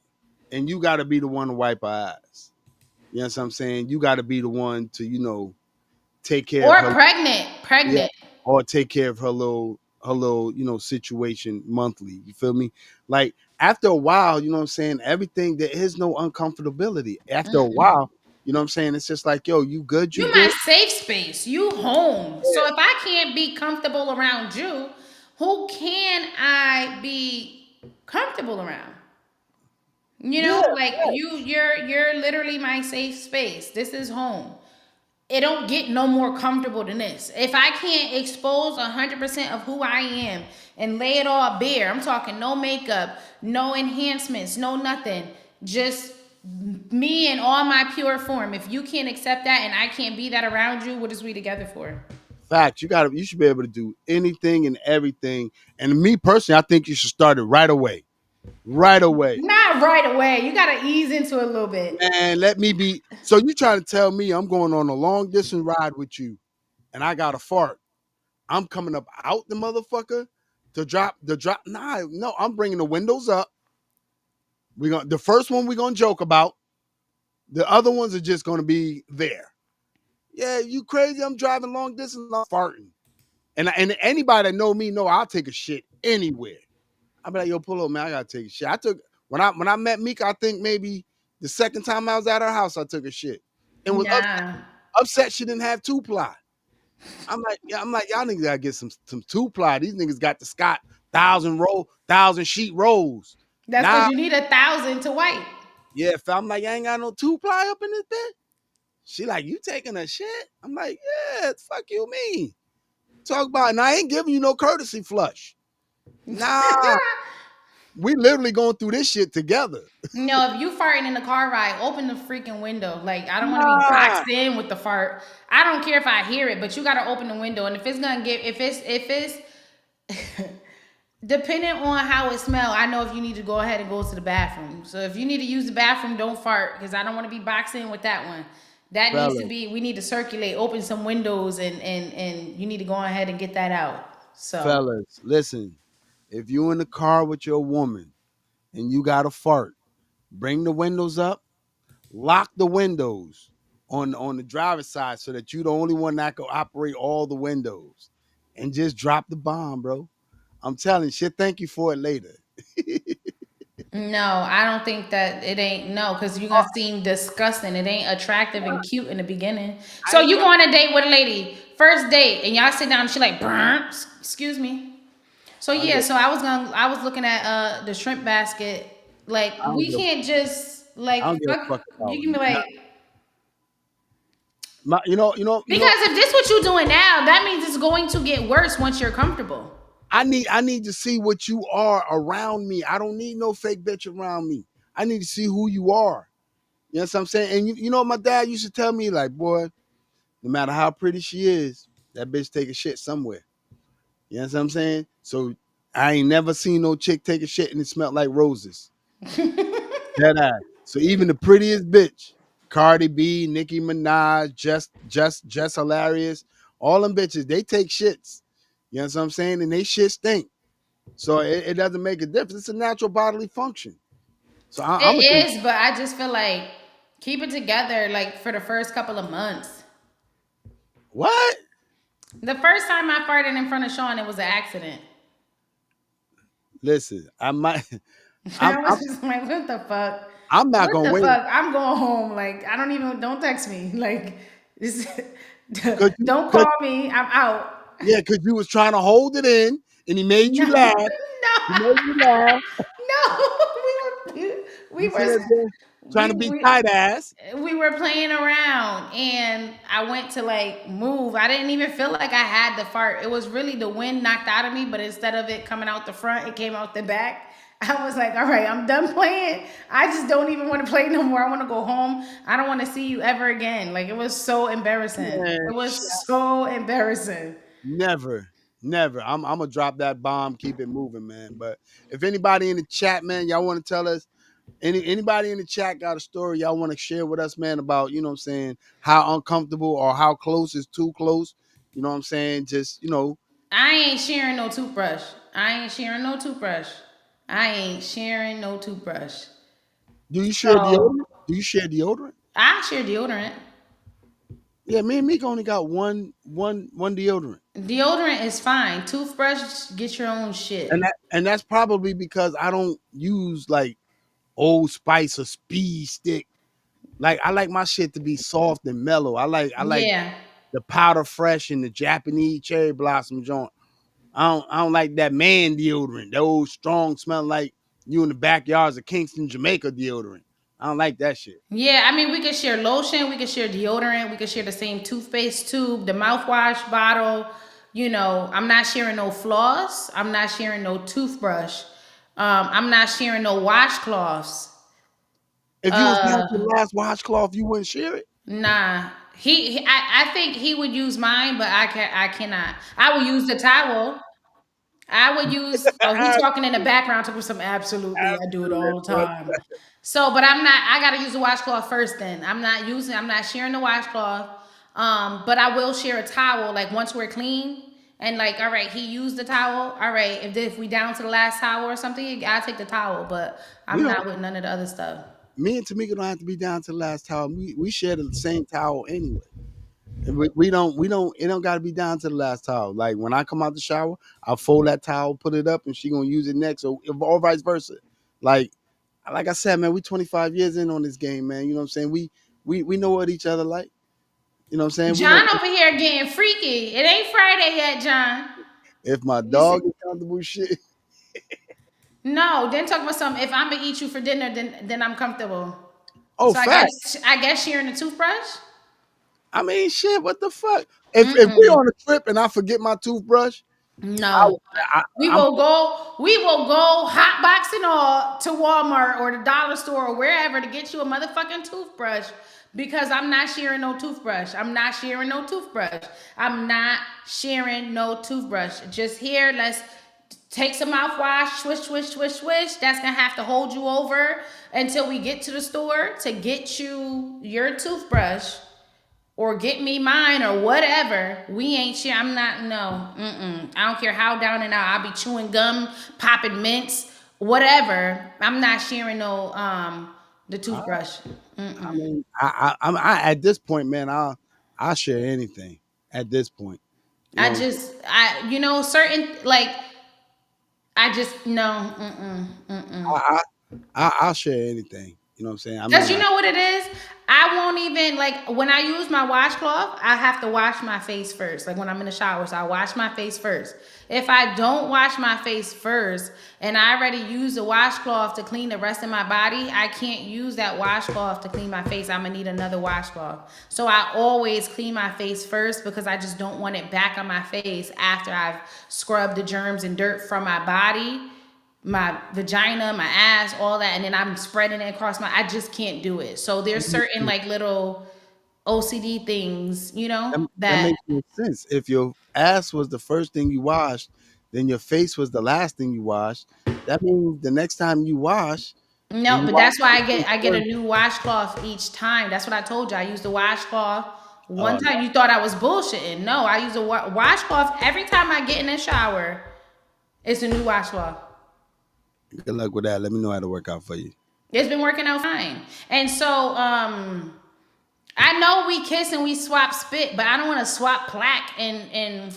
And you gotta be the one to wipe her eyes. You know what I'm saying? You gotta be the one to, take care of or her. pregnant, Yeah, pregnant. or take care of her little situation monthly. You feel me? Like, after a while, you know what I'm saying, everything, there is no uncomfortability after a while. You know what I'm saying? It's just like, yo, you good, you You my good. safe space. You home. So Yeah, if I can't be comfortable around you, who can I be comfortable around? yeah, Like, you're literally my safe space. This is home. It don't get no more comfortable than this. If I can't expose 100% of who I am and lay it all bare, I'm talking no makeup, no enhancements, no nothing, just me in all my pure form. If you can't accept that and I can't be that around you, what is we together for? fact. You should be able to do anything and everything. And me personally, I think you should start it right away. Right away. Not right away. You gotta ease into it a little bit. And let me be. So you trying to tell me I'm going on a long distance ride with you and I got a fart. I'm coming up out the motherfucker to drop the drop. Nah, no, I'm bringing the windows up. We going the first one we're gonna joke about. The other ones are just gonna be there. Yeah, you crazy? I'm driving long distance. I'm farting. And anybody that know me know I'll take a shit anywhere. I'll be like, yo, pull up, man. I gotta take a shit. I took when I met Mika, I think maybe the second time I was at her house, I took a shit. And was Nah. upset she didn't have two ply. I'm like, y'all niggas gotta get some two ply. These niggas got the Scott 1,000 sheet rolls. That's because Now, you need 1,000 to wipe. yeah, if I'm like, I ain't got no two ply up in this bed. She like, you taking a shit? I'm like, yeah, fuck you mean. Talk about it. And I ain't giving you no courtesy flush. Nah, we literally going through this shit together. No, if you farting in the car ride, open the freaking window. Like, I don't want to be Nah. boxed in with the fart. I don't care if I hear it, but you gotta open the window. And if it's gonna get, if it's depending on how it smell, I know if you need to go ahead and go to the bathroom. So if you need to use the bathroom, don't fart because I don't want to be boxed in with that one. That needs to Fellas, be. We need to circulate, open some windows, and you need to go ahead and get that out. So fellas, listen. If you in the car with your woman and you got a fart, bring the windows up, lock the windows on the driver's side so that you the only one that can operate all the windows. And just drop the bomb, bro. I'm telling you, shit, thank you for it later. no, I don't think that it ain't no, because you're gonna seem disgusting. It ain't attractive and cute in the beginning. I So ain't you go never on a date with a lady, first date, and y'all sit down and she like, burn, excuse me. So I don't yeah, give, so I was looking at the shrimp basket. Like I don't we give, can't just like I don't give a fuck, fuck you about can be like, you know, because if this what you're doing now, that means it's going to get worse once you're comfortable. I need to see what you are around me. I don't need no fake bitch around me. I need to see who you are. You know what I'm saying? And you know what my dad used to tell me, like, boy, no matter how pretty she is, that bitch take a shit somewhere. You know what I'm saying? So I ain't never seen no chick take a shit and it smelled like roses. That ass. So even the prettiest bitch, Cardi B, Nicki Minaj, just hilarious, all them bitches, they take shits. You know what I'm saying? And they shit stink. So it doesn't make a difference. It's a natural bodily function. So I'm gonna think, It is, but I just feel like keep it together like for the first couple of months. what? The first time I farted in front of Sean, it was an accident. Listen, I might. I'm I I'm was just like, what the fuck? I'm not What gonna the wait. fuck? I'm going home. Like, I don't even, don't text me. Like, this, Cause you, don't cause call me. I'm out. yeah, cause you was trying to hold it in, and he made No, you laugh. no, He made you laugh. no. We You were, sit up there trying to be we, tight ass. we were playing around and I went to like move. I didn't even feel like I had the fart. It was really the wind knocked out of me, but instead of it coming out the front, it came out the back. I was like, all right, I'm done playing. I just don't even want to play no more. I want to go home. I don't want to see you ever again. Like it was so embarrassing. Man, It was so embarrassing. never, never. I'm gonna drop that bomb, keep it moving, man. But if anybody in the chat, man, y'all want to tell us anybody in the chat got a story y'all want to share with us, man, about you know what I'm saying, how uncomfortable or how close is too close. You know what I'm saying? Just I ain't sharing no toothbrush. I ain't sharing no toothbrush. I ain't sharing no toothbrush. do you share So deodorant? Do you share deodorant? I share deodorant. Yeah, me and Meek only got one deodorant. Deodorant is fine. Toothbrush, get your own shit. And that's probably because I don't use like Old Spice or Speed Stick. Like I like my shit to be soft and mellow. I like Yeah. the powder fresh and the Japanese cherry blossom joint. I don't like that man deodorant, that old strong smelling like you in the backyards of Kingston, Jamaica deodorant. I don't like that shit. Yeah, I mean, we could share lotion, we could share deodorant, we could share the same toothpaste tube, the mouthwash bottle. You know, I'm not sharing no floss. I'm not sharing no toothbrush. I'm not sharing no washcloths. If you was past Uh, your last washcloth, you wouldn't share it. nah. I think he would use mine, but I cannot. I would use the towel. I would use. Oh, he's talking in the background. Talking some absolutely. I do it Absolutely, all the bro. time. So, but I'm not. I gotta use the washcloth first. Then I'm not using. I'm not sharing the washcloth. But I will share a towel. Like once we're clean, and like, all right, he used the towel. All right, if we down to the last towel or something, I'll take the towel. But We I'm don't. not with none of the other stuff. Me and Tamika don't have to be down to the last towel. We share the same towel anyway. And we don't it don't gotta be down to the last towel. Like when I come out the shower, I'll fold that towel, put it up, and she gonna use it next, or vice versa. Like like I said, man, we 25 years in on this game, man. You know what I'm saying? We know what each other like. You know what I'm saying? We know John over here getting freaky. It ain't Friday yet, John. if my You see? dog is comfortable with shit. No, then talk about something. If I'm gonna eat you for dinner, then I'm comfortable. Oh, So fact. I guess sharing the toothbrush. I mean, shit. What the fuck? If we Mm-mm. on a trip and I forget my toothbrush, I, No. I We I'm will go. We will go hot boxing or to Walmart or the dollar store or wherever to get you a motherfucking toothbrush because I'm not sharing no toothbrush. I'm not sharing no toothbrush. I'm not sharing no toothbrush. Just here, let's take some mouthwash, swish, swish, swish, swish. That's gonna have to hold you over until we get to the store to get you your toothbrush or get me mine or whatever. We ain't share. I'm not. No. Mm-mm. I don't care how down and out. I'll be chewing gum, popping mints, whatever. I'm not sharing no the toothbrush. I Mm-mm. mean, at this point, man, I'll share anything. At this point, you know, Certain like I just no. Mm-mm. Mm-mm. I, I'll share anything. You know what I'm saying? I Cause mean, you like, know what it is? I won't even like when I use my washcloth, I have to wash my face first. Like when I'm in the shower, so I wash my face first. If I don't wash my face first and I already use the washcloth to clean the rest of my body, I can't use that washcloth to clean my face. I'm gonna need another washcloth. So I always clean my face first because I just don't want it back on my face after I've scrubbed the germs and dirt from my body, my vagina, my ass, all that, and then I'm spreading it across I just can't do it. So there's certain like little OCD things, that that makes no sense. If your ass was the first thing you washed, then your face was the last thing you washed. That means the next time you wash, and no, you but wash that's why your face I get a first. new washcloth each time. That's what I told you. I use the washcloth. One Oh, time you thought I was bullshitting. No, I use a washcloth every time I get in the shower. It's a new washcloth. good luck with that. Let me know how to work out for you. It's been working out fine. And so I know we kiss and we swap spit, but I don't want to swap plaque and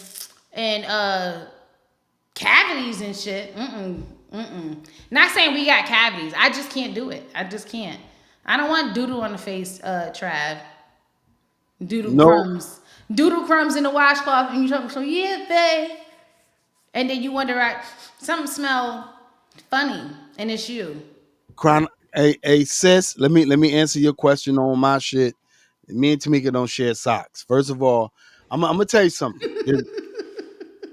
cavities and shit. Mm-mm. Mm-mm. Not saying we got cavities. I just can't do it. I just can't. I don't want doodle on the face, Trav. Doodle No, crumbs. Doodle crumbs in the washcloth and you talk so yeah, babe. And then you wonder, right, something smell funny and it's you. hey sis, let me answer your question on my shit. Me and Tamika don't share socks. First of all, I'm gonna tell you something.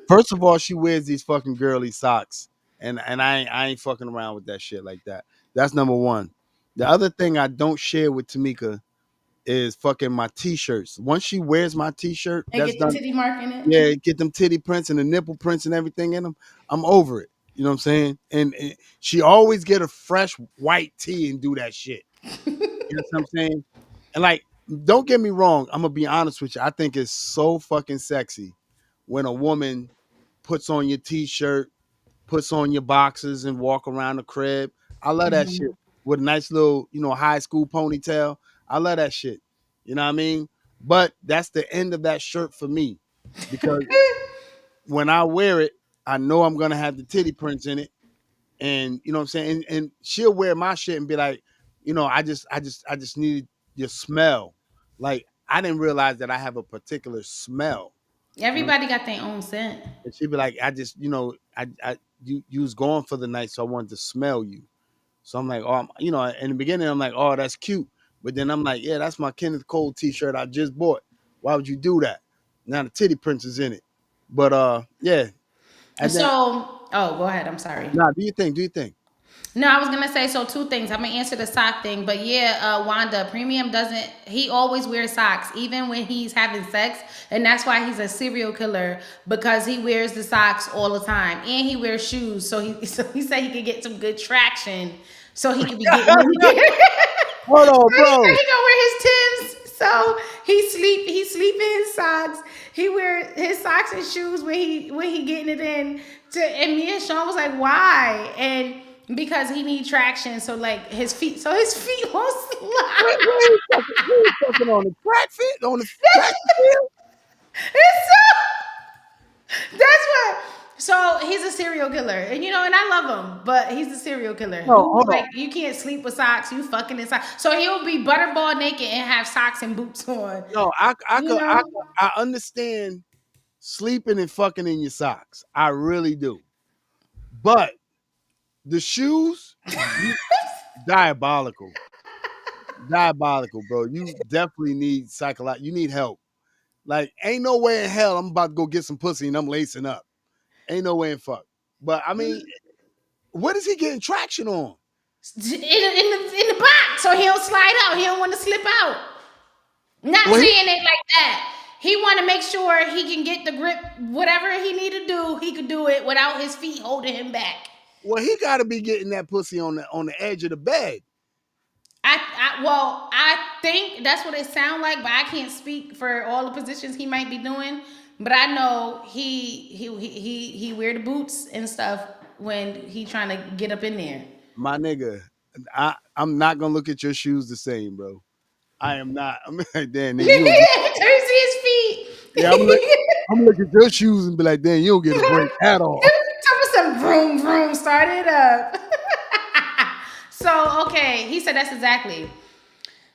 First of all, she wears these fucking girly socks, and I ain't fucking around with that shit like that. That's number one. The other thing I don't share with Tamika is fucking my t-shirts. Once she wears my t-shirt, And that's get the done. titty mark in it. Yeah, get them titty prints and the nipple prints and everything in them. I'm over it. You know what I'm saying? And she always get a fresh white tee and do that shit. You know what I'm saying? And like, don't get me wrong. I'm gonna be honest with you. I think it's so fucking sexy when a woman puts on your t-shirt, puts on your boxes, and walk around the crib. I love that shit with a nice little, high school ponytail. I love that shit. You know what I mean? But that's the end of that shirt for me because when I wear it, I know I'm gonna have the titty prints in it, and you know what I'm saying. And she'll wear my shit and be like, I just needed your smell. Like I didn't realize that I have a particular smell. You know, Everybody got their own scent. and she'd be like, I just, you was going for the night, so I wanted to smell you. So I'm like, oh, in the beginning, I'm like, oh, that's cute. But then I'm like, yeah, that's my Kenneth Cole t-shirt I just bought. Why would you do that? Now the titty prints is in it. But yeah. And And then so, oh, go ahead. I'm sorry. now do you think? Do you think? No, I was gonna say so two things. I'm gonna answer the sock thing, but yeah, Wanda Premium doesn't. He always wears socks, even when he's having sex, and that's why he's a serial killer because he wears the socks all the time, and he wears shoes. So he said he could get some good traction, so he could be getting. Hold on, So he bro. gonna wear his Timbs. So he sleep in his socks. he wear his socks and shoes when he getting it in. And me and Sean was like, why? And because he need traction, so like his feet won't slide. Where he fucking on the track fit on the track field? It's so, that's what. So he's a serial killer, and and I love him, but he's a serial killer No, who hold on. like you can't sleep with socks. You fucking in socks. So he'll be butterball naked and have socks and boots on. No, You know. I understand sleeping and fucking in your socks. I really do. But the shoes, diabolical. Diabolical, bro. You definitely need you need help. Like, ain't no way in hell I'm about to go get some pussy and I'm lacing up. Ain't no way in fuck. But I mean, what is he getting traction on? In the box, so he don't slide out. He don't want to slip out. Not Well, saying it like that. He want to make sure he can get the grip. Whatever he need to do, he could do it without his feet holding him back. he got to be getting that pussy on the edge of the bed. I think that's what it sounds like, but I can't speak for all the positions he might be doing. But I know he wear the boots and stuff when he trying to get up in there. My nigga, I'm not gonna look at your shoes the same, bro. I am not. I'm like, damn, nigga, you don't get, Turn his feet. yeah, I'm looking at your shoes and be like, damn, you don't get a break at all. Tell me some vroom vroom. Start it up. So okay, he said that's exactly.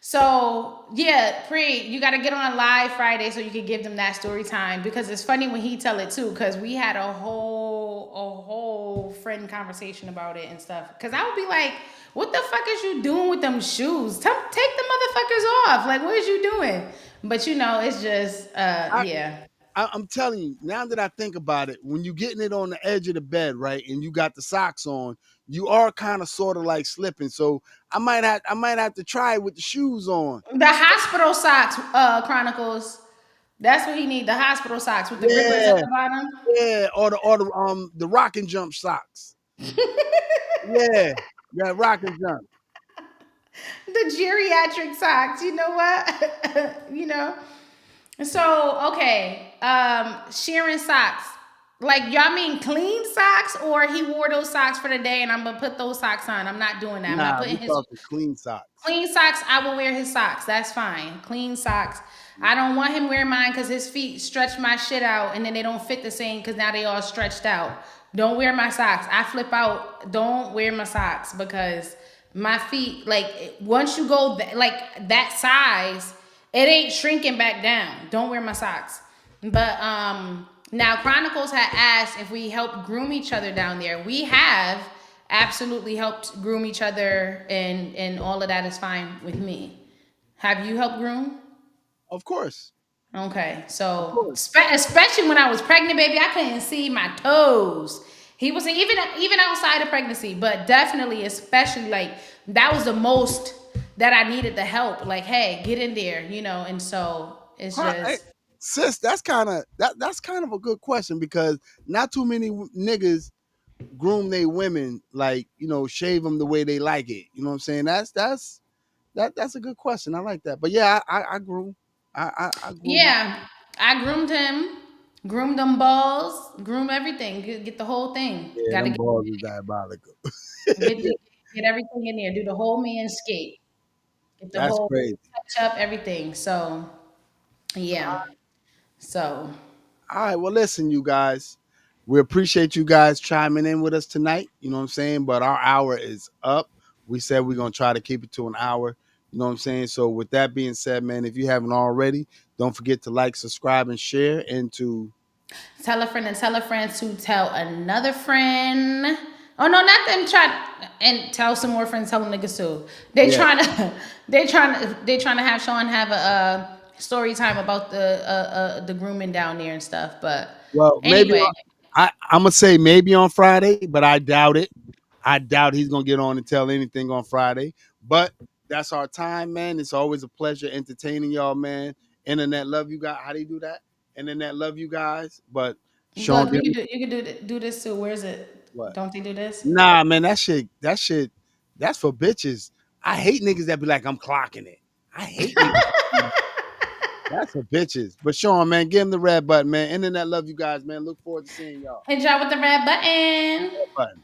So yeah, you got to get on live Friday so you can give them that story time because it's funny when he tell it too. Because we had a whole friend conversation about it and stuff. Because I would be like, "What the fuck is you doing with them shoes? Take the motherfuckers off! Like, what is you doing?" But it's just yeah. I'm telling you, now that I think about it, when you're getting it on the edge of the bed, right, and you got the socks on, you are kind of sort of like slipping. So I might have to try it with the shoes on. The hospital socks, Chronicles. That's what he need. The hospital socks with the rippers at Yeah, the bottom. yeah, or the rock and jump socks. Yeah, yeah, rock and jump. The geriatric socks. You know what? So okay, Sharon socks. Like y'all mean clean socks, or he wore those socks for the day, and I'm gonna put those socks on. I'm not doing that. I'm not Nah, putting we his talking clean socks. clean socks. I will wear his socks. That's fine. Clean socks. I don't want him wearing mine because his feet stretch my shit out, and then they don't fit the same because now they all stretched out. Don't wear my socks. I flip out. Don't wear my socks because my feet, like once you go like that size, it ain't shrinking back down. Don't wear my socks. But now Chronicles had asked if we help groom each other down there. We have absolutely helped groom each other, and all of that is fine with me. Have you helped groom? Of course. Okay, Of so course. especially when I was pregnant, baby, I couldn't see my toes. He was even outside of pregnancy, but definitely, especially like that was the most that I needed the help. Like, hey, get in there, And so it's Hey, just sis, that's kind of a good question because not too many niggas groom their women like shave them the way they like it. You know what I'm saying? That's a good question. I like that. But yeah, I groom. I groom. yeah. I groomed him, groomed them balls, groom everything, get the whole thing. Yeah, Got to them balls is diabolical. get everything in there. Do the whole manscape. Get the That's whole crazy. touch up everything. So yeah. So All right, well, listen, you guys. We appreciate you guys chiming in with us tonight. You know what I'm saying? But our hour is up. We said we're gonna try to keep it to an hour. You know what I'm saying? So with that being said, man, if you haven't already, don't forget to like, subscribe, and share. And to tell a friend and tell a friend to tell another friend. Oh no, not them try and tell some more friends, tell them niggas too. They yeah, trying to they trying to have Sean have a story time about the grooming down there and stuff. But well, maybe anyway, I'm gonna say maybe on Friday, but I doubt it. I doubt he's gonna get on and tell anything on Friday. But that's our time, man. It's always a pleasure entertaining y'all, man. Internet love you guys. How do you do that? Internet love you guys. But Sean, look, give me you can do this too. Where is it? what? Don't they do this? Nah, man, that's for bitches. I hate niggas that be like, I'm clocking it. I hate niggas. That's for bitches. But Sean, man, give him the red button, man. Internet love you guys, man. Look forward to seeing y'all. Hit y'all with the red button. Red button.